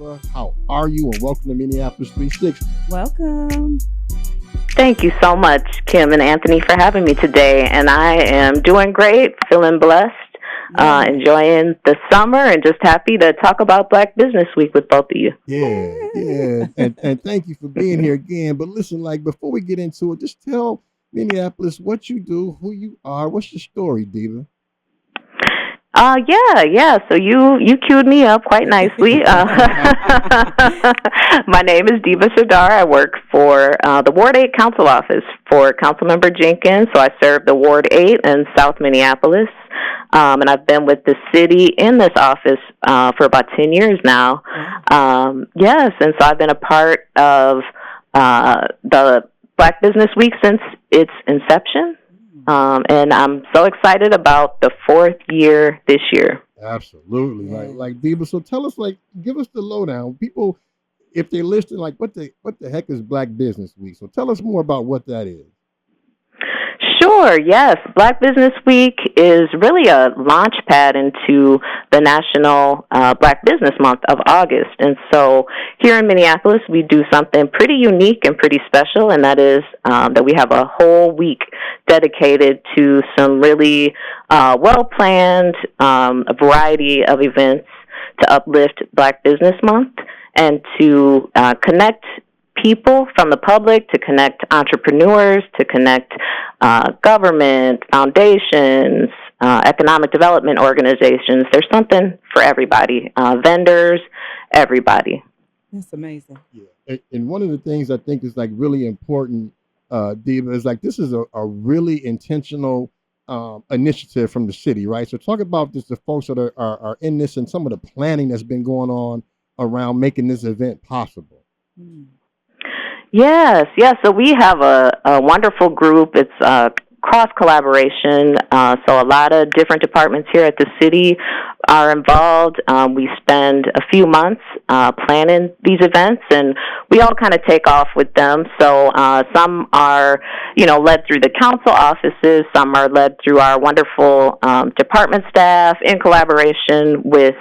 Deebaa. How are you? And welcome to Minneapolis 360. Welcome. Thank you so much, Kim and Anthony, for having me today. And I am doing great, feeling blessed, enjoying the summer, and just happy to talk about Black Business Week with both of you. Yeah. And thank you for being here again. But listen, before we get into it, just tell Minneapolis what you do, who you are. What's your story, Deebaa? Yeah. So you queued me up quite nicely. My name is Deebaa Sirdar. I work for the Ward 8 Council Office for Councilmember Jenkins. So I serve the Ward 8 in South Minneapolis. And I've been with the city in this office for about 10 years now. Yes, and so I've been a part of the Black Business Week since its inception. And I'm so excited about the fourth year this year. Absolutely. Like Deebaa. So tell us, give us the lowdown. People, if they're listening, what the heck is Black Business Week? So tell us more about what that is. Sure, yes. Black Business Week is really a launch pad into the National Black Business Month of August. And so here in Minneapolis, we do something pretty unique and pretty special, and that is that we have a whole week dedicated to some really well-planned a variety of events to uplift Black Business Month and to connect people from the public, to connect entrepreneurs, to connect government, foundations, economic development organizations. There's something for everybody, vendors, everybody. That's amazing. Yeah. And one of the things I think is really important, Deebaa, is this is a really intentional initiative from the city, right? So talk about just the folks that are in this and some of the planning that's been going on around making this event possible. Yes. So we have a wonderful group. It's cross-collaboration, so a lot of different departments here at the city are involved. We spend a few months planning these events, and we all kind of take off with them. So some are, led through the council offices. Some are led through our wonderful department staff in collaboration with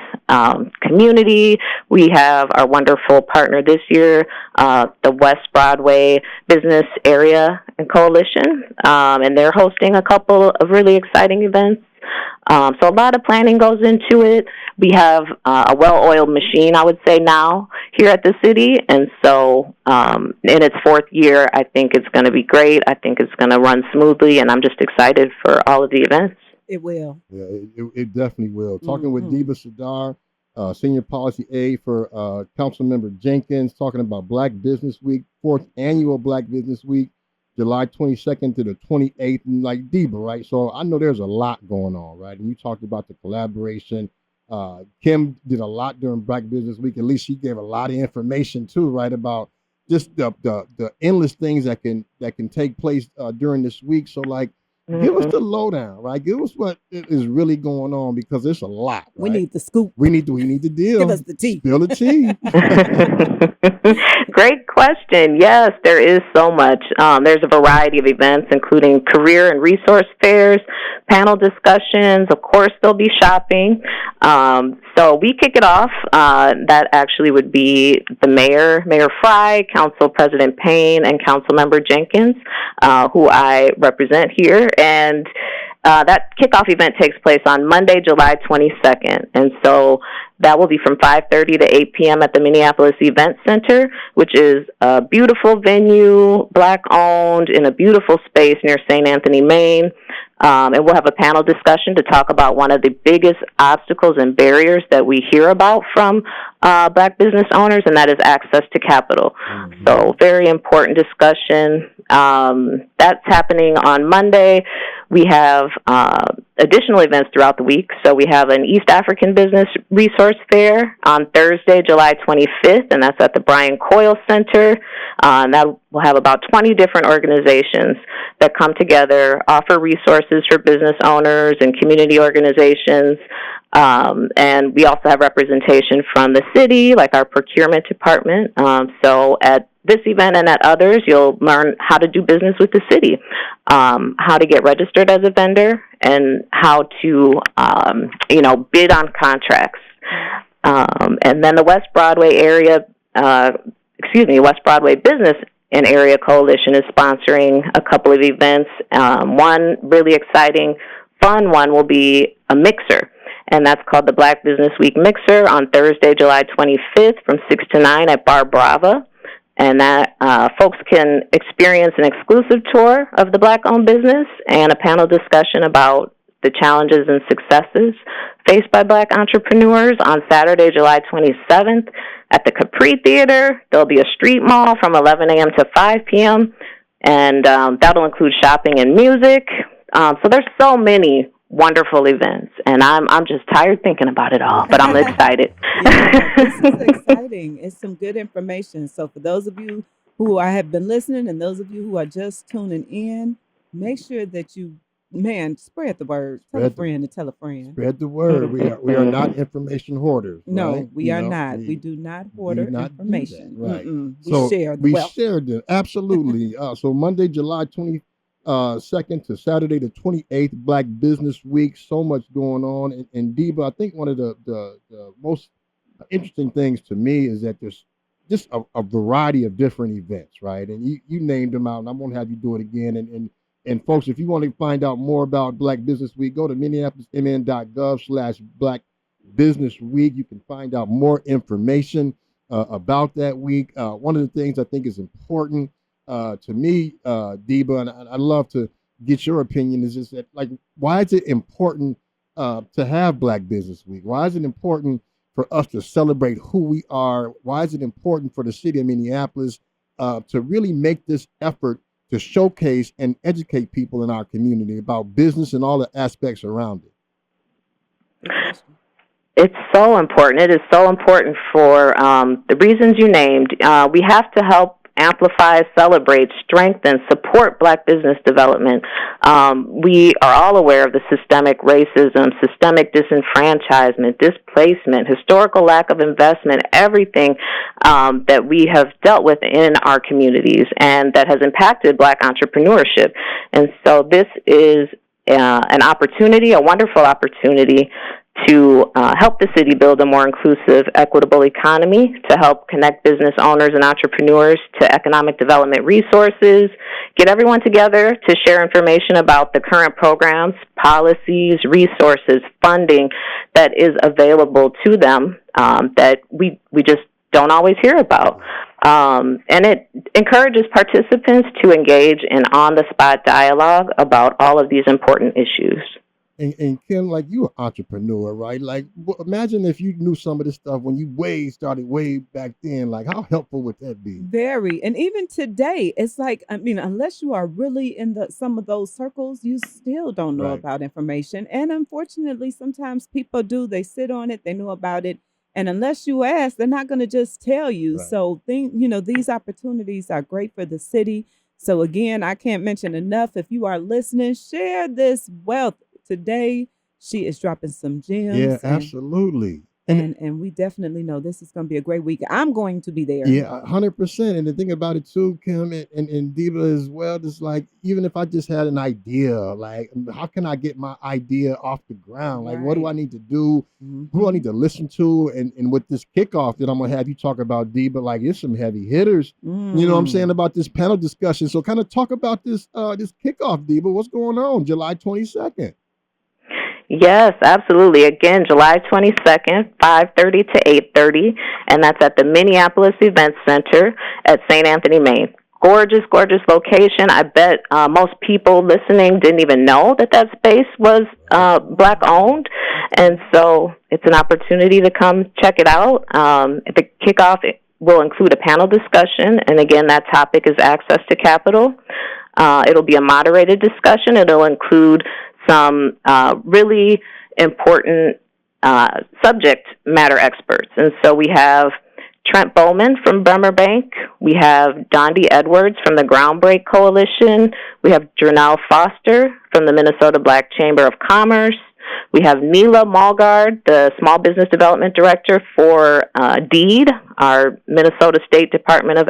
community. We have our wonderful partner this year, the West Broadway Business Area and Coalition, and they're hosting a couple of really exciting events. So a lot of planning goes into it. We have a well-oiled machine, I would say, now here at the city. And so in its fourth year, I think it's going to be great. I think it's going to run smoothly, and I'm just excited for all of the events. It will. Yeah, it definitely will. Talking with Deebaa Sirdar, Senior Policy Aide for Councilmember Jenkins, talking about Black Business Week, 4th Annual Black Business Week, July 22nd to the 28th, and Deebaa, right? So I know there's a lot going on, right? And you talked about the collaboration. Kim did a lot during Black Business Week. At least she gave a lot of information too, right, about just the endless things that can take place during this week. So give us the lowdown, right? Give us what is really going on, because there's a lot. Right? We need the scoop. We need the deal. Give us the tea. Spill the tea. Great question. Yes, there is so much. There's a variety of events, including career and resource fairs, panel discussions. Of course, there'll be shopping. So we kick it off. That actually would be the Mayor Fry, Council President Payne, and Councilmember Jenkins, who I represent here. And that kickoff event takes place on Monday, July 22nd. And so that will be from 5:30 to 8 p.m. at the Minneapolis Event Center, which is a beautiful venue, Black-owned, in a beautiful space near St. Anthony, Maine. And we'll have a panel discussion to talk about one of the biggest obstacles and barriers that we hear about from Black business owners, and that is access to capital. So very important discussion. That's happening on Monday. We have additional events throughout the week. So we have an East African Business Resource Fair on Thursday, July 25th, and that's at the Brian Coyle Center. And that will have about 20 different organizations that come together, offer resources for business owners and community organizations. And we also have representation from the city, like our procurement department. So at this event and at others, you'll learn how to do business with the city, how to get registered as a vendor, and how to, bid on contracts. And then the West Broadway West Broadway Business and Area Coalition is sponsoring a couple of events. One really exciting, fun one will be a mixer, and that's called the Black Business Week Mixer on Thursday, July 25th from 6 to 9 at Bar Brava. And that folks can experience an exclusive tour of the Black-owned business and a panel discussion about the challenges and successes faced by Black entrepreneurs on Saturday, July 27th at the Capri Theater. There'll be a street mall from 11 a.m. to 5 p.m., and that'll include shopping and music. So there's so many wonderful events, and I'm just tired thinking about it all, but I'm excited. Yeah, this is exciting. It's some good information. So for those of you who have been listening and those of you who are just tuning in, make sure that you, spread the word. Tell a friend to tell a friend. Spread the word. We are not information hoarders. No, right? we are not. We do not hoard information. Right. We share the wealth. We shared it. Absolutely. So Monday, July 22nd to Saturday the 28th, Black Business Week. So much going on. And Deebaa, I think one of the most interesting things to me is that there's just a variety of different events, right? And you named them out, and I won't have you do it again. And folks, if you want to find out more about Black Business Week, go to minneapolismn.gov/Black Business Week. You can find out more information about that week. One of the things I think is important to me, Deebaa, and I'd love to get your opinion, is just that, like, why is it important to have Black Business Week? Why is it important for us to celebrate who we are? Why is it important for the city of Minneapolis to really make this effort to showcase and educate people in our community about business and all the aspects around it? It's so important. It is so important for the reasons you named. We have to help amplify, celebrate, strengthen, support Black business development. We are all aware of the systemic racism, systemic disenfranchisement, displacement, historical lack of investment, everything that we have dealt with in our communities and that has impacted Black entrepreneurship. And so this is an opportunity, a wonderful opportunity to help the city build a more inclusive, equitable economy, to help connect business owners and entrepreneurs to economic development resources, get everyone together to share information about the current programs, policies, resources, funding that is available to them that we just don't always hear about. And it encourages participants to engage in on-the-spot dialogue about all of these important issues. And Kim, like, you an entrepreneur, right? Like, imagine if you knew some of this stuff when you started way back then. Like, how helpful would that be? Very. And even today, it's like, unless you are really in some of those circles, you still don't know about information. And unfortunately, sometimes people do. They sit on it, they know about it. And unless you ask, they're not going to just tell you. Right. So, these opportunities are great for the city. So again, I can't mention enough. If you are listening, share this wealth. Today, she is dropping some gems. Yeah, absolutely. And we definitely know this is going to be a great week. I'm going to be there. Yeah, 100%. And the thing about it too, Kim and Deebaa as well, is like, even if I just had an idea, like, how can I get my idea off the ground? Like, what do I need to do? Who do I need to listen to? And with this kickoff that I'm going to have you talk about, Deebaa, like, it's some heavy hitters, you know what I'm saying, about this panel discussion. So kind of talk about this kickoff, Deebaa. What's going on July 22nd? Yes, absolutely. Again, July 22nd, 5:30 to 8:30, and that's at the Minneapolis Event Center at St. Anthony, Maine. Gorgeous, gorgeous location. I bet most people listening didn't even know that space was Black-owned, and so it's an opportunity to come check it out. The kickoff will include a panel discussion, and again, that topic is access to capital. It'll be a moderated discussion. It'll include some really important subject matter experts. And so we have Trent Bowman from Bremer Bank. We have Dondi Edwards from the Groundbreak Coalition. We have Jernell Foster from the Minnesota Black Chamber of Commerce. We have Neela Malgard, the Small Business Development Director for DEED, our Minnesota State Department of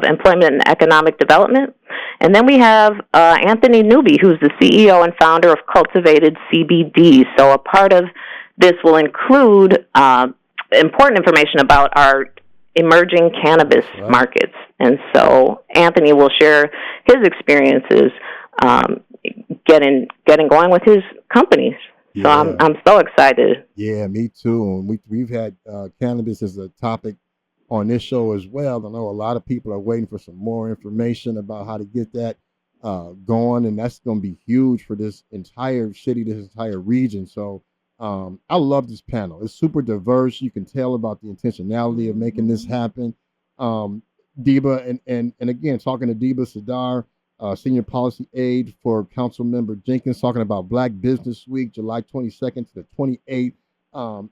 Employment and Economic Development. And then we have Anthony Newby, who's the CEO and founder of Cultivated CBD. So a part of this will include important information about our emerging cannabis markets. And so Anthony will share his experiences getting going with his companies. So I'm so excited. Yeah, me too. And we've had cannabis as a topic on this show as well. I know a lot of people are waiting for some more information about how to get that going, and that's going to be huge for this entire city, this entire region. So I love this panel. It's super diverse. You can tell about the intentionality of making this happen. Deebaa, and again, talking to Deebaa Sirdar, Senior Policy Aide for Council Member Jenkins, talking about Black Business Week, July 22nd to the 28th. And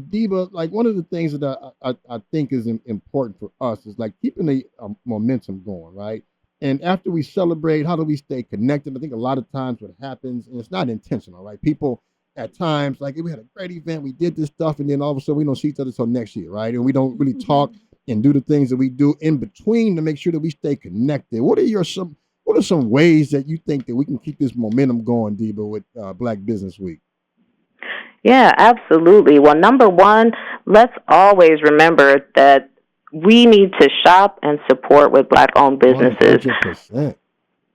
Deebaa, like one of the things that I think is important for us is like keeping the momentum going, right? And after we celebrate, how do we stay connected? I think a lot of times what happens, and it's not intentional, right? People at times, like we had a great event, we did this stuff, and then all of a sudden we don't see each other until next year, right? And we don't really talk and do the things that we do in between to make sure that we stay connected. What are some ways that you think that we can keep this momentum going, Deebaa, with Black Business Week? Yeah, absolutely. Well, number one, let's always remember that we need to shop and support with Black-owned businesses. 100%.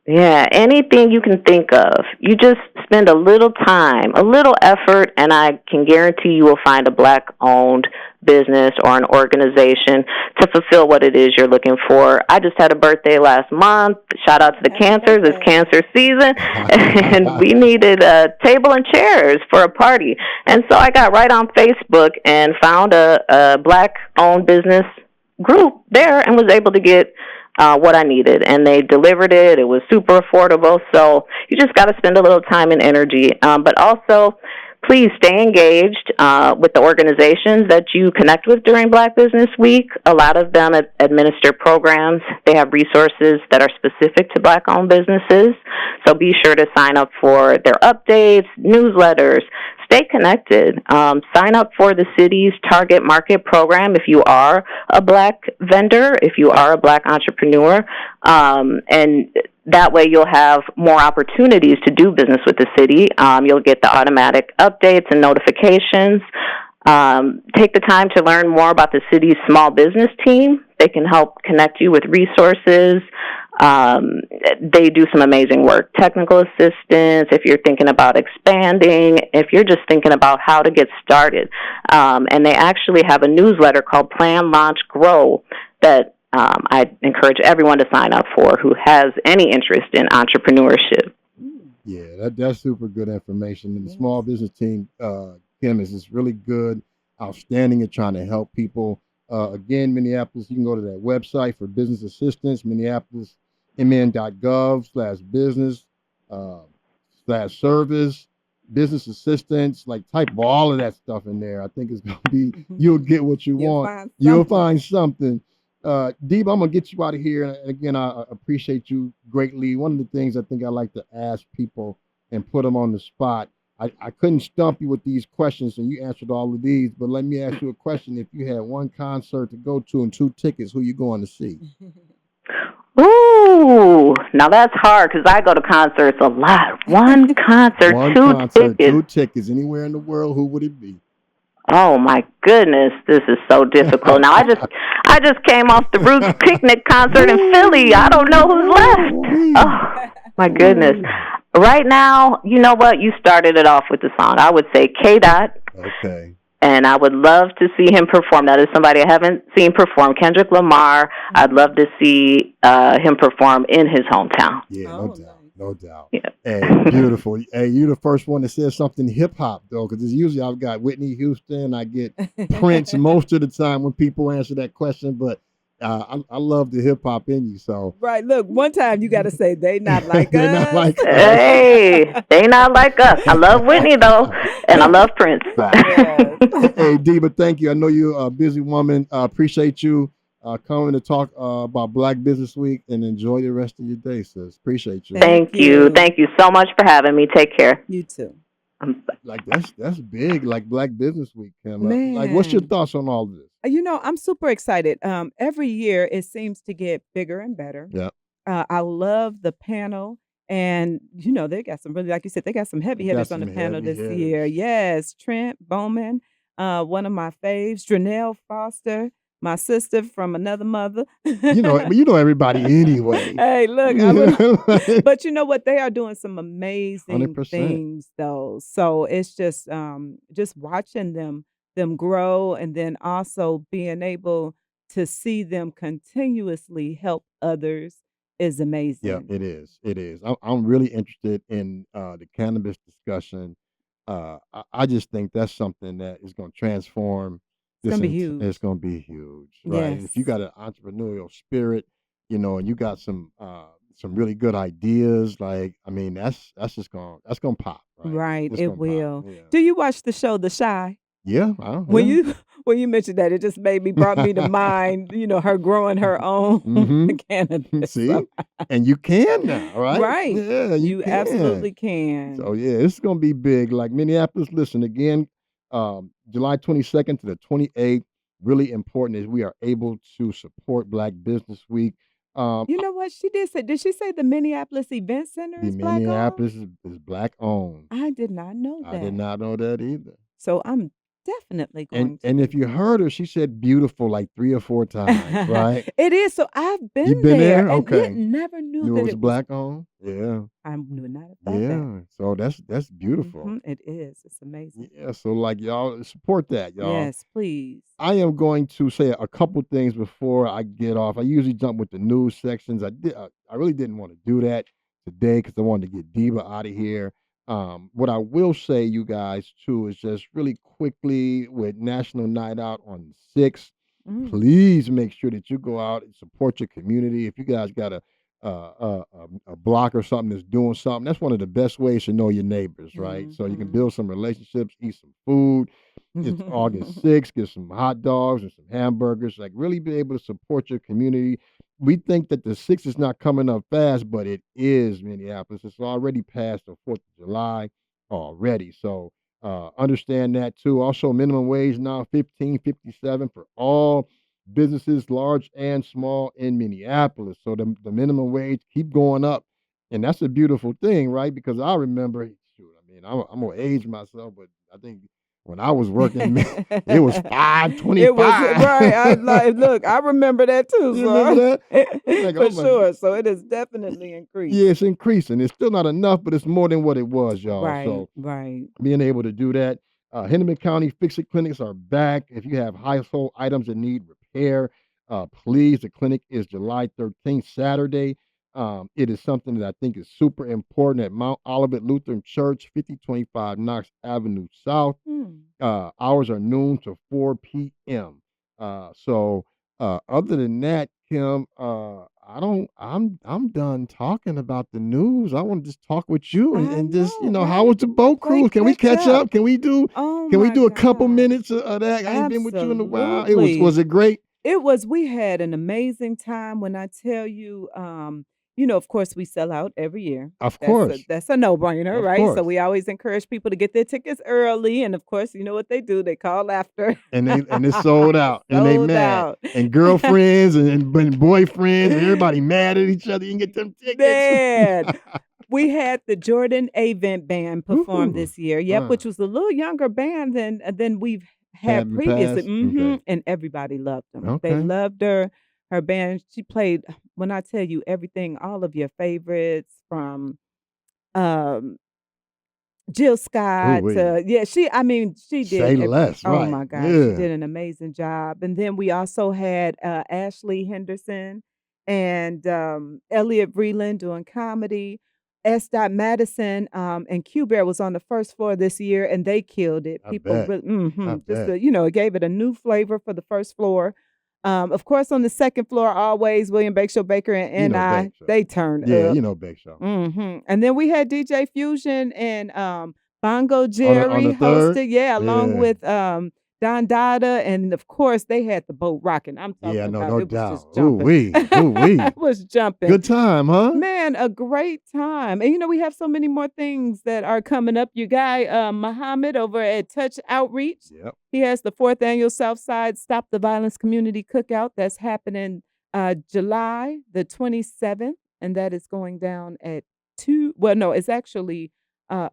Yeah, anything you can think of. You just spend a little time, a little effort, and I can guarantee you will find a Black-owned business or an organization to fulfill what it is you're looking for. I just had a birthday last month. Shout out to the cancers. It's cancer season. And we needed a table and chairs for a party. And so I got right on Facebook and found a Black-owned business group there and was able to get what I needed, and they delivered it. It was super affordable, so you just got to spend a little time and energy. But also, please stay engaged with the organizations that you connect with during Black Business Week. A lot of them administer programs. They have resources that are specific to Black-owned businesses, so be sure to sign up for their updates, newsletters. Stay connected. Sign up for the city's Target Market program if you are a Black vendor, if you are a Black entrepreneur, and that way you'll have more opportunities to do business with the city. You'll get the automatic updates and notifications. Take the time to learn more about the city's small business team. They can help connect you with resources. They do some amazing work. Technical assistance, if you're thinking about expanding, if you're just thinking about how to get started. And they actually have a newsletter called Plan, Launch, Grow that I encourage everyone to sign up for who has any interest in entrepreneurship. Yeah, that's super good information. And the small business team, Kim, is really good, outstanding at trying to help people. Again, Minneapolis, you can go to that website for business assistance, minneapolismn.gov/business/service, business assistance, like type all of that stuff in there. I think it's going to be, you'll get what you want. You'll find something. Deebaa, I'm going to get you out of here. And again, I appreciate you greatly. One of the things I think I like to ask people and put them on the spot, I couldn't stump you with these questions, and you answered all of these, but let me ask you a question. If you had one concert to go to and 2 tickets, who you going to see? Ooh, now that's hard because I go to concerts a lot. One concert, tickets. 2 tickets, anywhere in the world, who would it be? Oh my goodness, this is so difficult. Now I just came off the Roots Picnic concert in Philly. I don't know who's left. Oh my goodness. Right now, you know what? You started it off with the song. I would say K-Dot. Okay. And I would love to see him perform. That is somebody I haven't seen perform. Kendrick Lamar. I'd love to see him perform in his hometown. Yeah, no doubt. Yeah. Hey, beautiful. Hey, you're the first one that says something hip hop though, because usually I've got Whitney Houston, I get Prince most of the time when people answer that question, but I love the hip hop in you. So right, look, one time you got to say they not like They're us. not like us. Hey, they not like us. I love Whitney though, and I love Prince. Hey, Deebaa, thank you. I know you're a busy woman. Appreciate you coming to talk about Black Business Week, and enjoy the rest of your day, sis. Appreciate you. Thank you. Thank you so much for having me. Take care. You too. Like that's big, like Black Business Week, Kim. Man. Like, what's your thoughts on all of this? You know, I'm super excited. Every year it seems to get bigger and better. Yeah. I love the panel. And, you know, they got some really, like you said, they got some heavy hitters on the panel this year. Yes, Trent Bowman. one of my faves, Drenell Foster, my sister from another mother. But you know everybody anyway. Hey, look, I would, but you know what? They are doing some amazing 100%. things though. So it's just watching them grow, and then also being able to see them continuously help others is Yeah, amazing. it is. It is. I'm really interested in the cannabis discussion. I just think that's something that is going to transform It's gonna be It's huge. going to be huge, right? And if you Yes. got an entrepreneurial spirit, and you got some really good ideas, like I mean, that's gonna pop, right? Right, It's it gonna pop. will. Yeah. Do you watch the show The Shy? Yeah. When Yeah. you when you mentioned that, it just brought me to mind, her growing her own Mm-hmm. cannabis. So See, and you can now, right? right. Yeah, you You can. absolutely can. So yeah, it's gonna be big. Like Minneapolis, listen again, July 22nd to the 28th. Really important is we are able to support Black Business Week. Um, You know what? She did she say the Minneapolis Event Center the is Black owned? Minneapolis is Black owned. I did not know I did that. not know that either. So I'm definitely And going to and do if you heard her, she said beautiful like 3 or 4 times, right? It is. So I've You been been there there? and yet Okay. never knew Knew it that was it was. Black owned. Yeah. I knew not about that. Yeah. So that's beautiful. It is. It's amazing. Yeah. So like y'all support that, y'all. Yes, please. I am going to say a couple things before I get off. I usually jump with the news sections. I really didn't want to do that today because I wanted to get Deebaa out of here. What I will say, you guys, too, is just really quickly with National Night Out on the 6th. Mm. Please make sure that you go out and support your community. If you guys got a block or something that's doing something, that's one of the best ways to know your neighbors, right? So you can Mhm. build some relationships, eat some food. It's August 6th. Get some hot dogs and some hamburgers. Like really be able to support your community. We think that the 6th is not coming up fast, but it is Minneapolis. It's already past the 4th of July already. So understand that too. Also, minimum wage now 15.57 for all businesses, large and small in Minneapolis. So the minimum wage keep going up. And that's a beautiful thing, right? Because I remember, shoot, I mean, I'm gonna age myself, but I think when I was working, it was It was 5.25. right. I like look, I remember that too, You remember that? I'm so like, oh for my, sure. So it has definitely increased. yeah, it's increasing. It's still not enough, but it's more than what it was, y'all. Right, So right. being able to do that. Hennepin County Fix-It clinics are back. If you have household items that need repair, please, the clinic is July 13th, Saturday. It is something that I think is super important at Mount Olivet Lutheran Church, 5025 Knox Avenue South. Hmm. Hours are noon to 4 p.m. Other than that, Kim, I don't. I'm done talking about the news. I want to just talk with you I and just know, how right? was the boat Play cruise? Can we catch catch up. up? Can we do? Oh Can we my do a couple gosh. minutes of that? I ain't been with you in a while. It Absolutely. was it great? We had an amazing time when I tell you, of course we sell out every year. Of course, That's a no-brainer, of right? So course. we always encourage people to get their tickets early. And of course, you know what they do? They call after. And it's sold out, and they Sold mad, out. and girlfriends and boyfriends, and everybody mad at each other. You can get them tickets. Man, we had the Jordan Avent Band perform Ooh, this year. Yep, which was a little younger band than we've had have in the previously. past. Okay, And everybody loved them. They okay. loved her. Her band. She played. When I tell you everything, all of your favorites from um, Jill Ooh, Scott wee. to yeah. She did. Say less, Oh right? my gosh, she Yeah, did an amazing job. And then we also had Ashley Henderson and Elliot Breland doing comedy. S. Madison and Q Bear was on the first floor this year, and they killed it. I People bet. really, I just bet. it gave it a new flavor for the first floor. Of course, on the second floor, always William Bakeshow Baker You and know I, Bake Show. they turned Yeah, up. you know Bake Show. And then we had DJ Fusion and Bongo On Jerry the third. hosted, yeah, along Yeah, with Don Dada, and of course they had the boat rocking. I'm yeah. talking No, about no it was doubt. just Ooh jumping. wee, ooh It wee. was jumping. Good time, huh? Man, a great time. And we have so many more things that are coming up. Your guy, Muhammad over at Touch Outreach. Yep. He has the 4th annual Southside Stop the Violence Community Cookout that's happening July the 27th. And that is going down at 2. Well, no, it's actually uh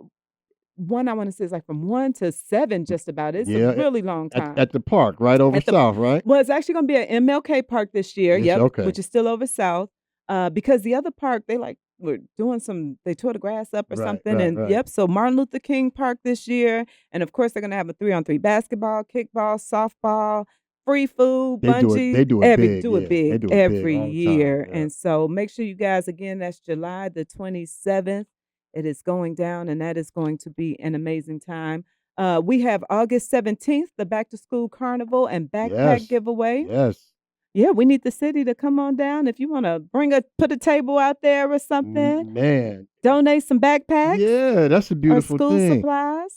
one I want to say is like from 1 to 7, just about. It's a Yeah, really long time. at the park, right over At the south, right? Well, it's actually going to be at MLK Park this year. It's Yep, okay. which is still over south. Because the other park they like were doing they tore the grass up or Right, something, right, and right. yep. So Martin Luther King Park this year, and of course they're going to have a 3-on-3 basketball, kickball, softball, free food, They bungee, do it big, do it yeah. They big do it big every all the time. year. Yeah. And so make sure you guys again. That's July the 27th. It is going down, and that is going to be an amazing time. We have August 17th, the back to school carnival and backpack Yes. giveaway. Yes. Yeah, we need the city to come on down. If you want to put a table out there or something, Man. donate some backpacks Yeah, that's a or beautiful school thing. supplies.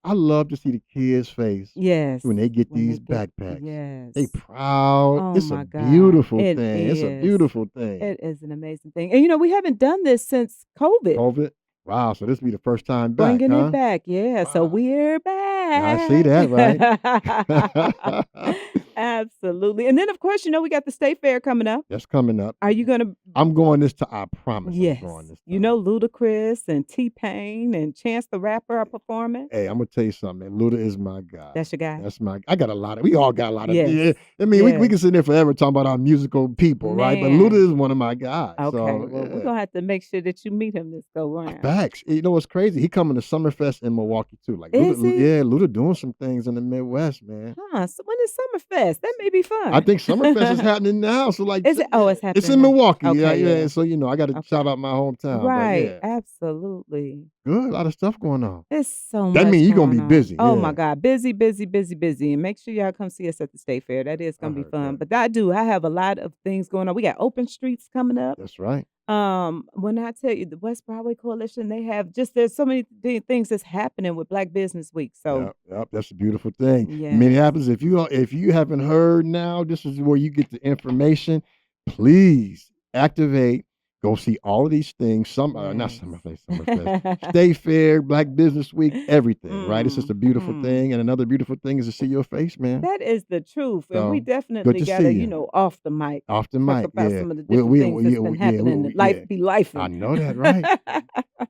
I love to see the kids' face Yes, when they get when these they get backpacks. yes. They proud. Oh It's a my God, beautiful it thing. It's a is. beautiful thing. It is an amazing thing. And we haven't done this since COVID. COVID. Wow. So this will be the first time back, Bringing it huh? back, yeah. So Wow. we're I see back. that, right? Absolutely. And then, of course, we got the state fair coming up. That's coming up. Are you gonna? I'm going this time. I promise I'm Yes. going this You time. know, Ludacris and T-Pain and Chance the Rapper are performing. Hey, I'm gonna tell you something, man. Luda is my guy. That's your guy. I got a lot of. We all got a lot of. Yes. Yeah, I mean, we Yes. can sit there forever talking about our musical people, right? But Man. Luda is one of my guys. Okay. So, Well, we're yeah. gonna have to make sure that you meet him this go round. Facts. You know what's crazy? He coming to Summerfest in Milwaukee too. Like, Is Luda, he? yeah, Luda doing some things in the Midwest, man. Huh. So when is Summerfest? That may be fun. I think Summerfest is happening now. So like, Is it? Oh, it's happening. it's in now. Milwaukee. Okay, yeah, yeah. So I got to Okay. shout out my hometown. Right. But yeah, Absolutely. good. A lot of stuff going on. It's so much. That means you're gonna going be on. busy. Oh Yeah. my God, busy, busy, busy, busy. And make sure y'all come see us at the state fair. That is I gonna be heard fun. that. But I have a lot of things going on. We got open streets coming up. That's right. When I tell you the West Broadway Coalition, they have there's so many things that's happening with Black Business Week. So Yep, that's a beautiful thing. yes. Minneapolis, if you haven't heard now, this is where you get the information. Please activate. Go see all of these things. Not Yes. Summerfest, State Fair, Black Business Week, everything. Right? It's just a beautiful Mhm. thing, and another beautiful thing is to see your face, man. That is the truth. And we So, definitely good to gotta, see you. off the mic, Off the talk mic, about yeah. some of the different things that's been happening. yeah. Life be lifing. I know that, right?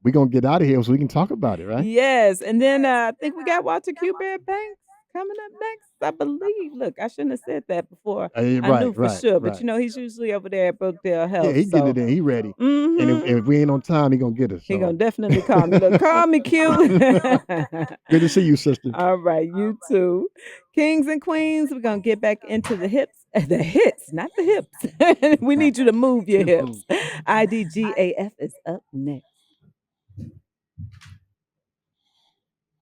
We're gonna get out of here so we can talk about it, right? Yes, and then I think we got Walter Q. Banks coming up next, I believe. Look, I shouldn't have said that before. I knew Right, for right, sure, but right. he's usually over there at Brookdale Yeah, Health. he getting it in. He ready. And Mhm. if we ain't on time, he gonna get us. He So. gonna definitely call me. Look, call me Q. Good to see you, sister. All right, you too. Kings and queens, we're gonna get back into the hips. The hits, not the hips. We need you to move your hips. IDGAF is up next.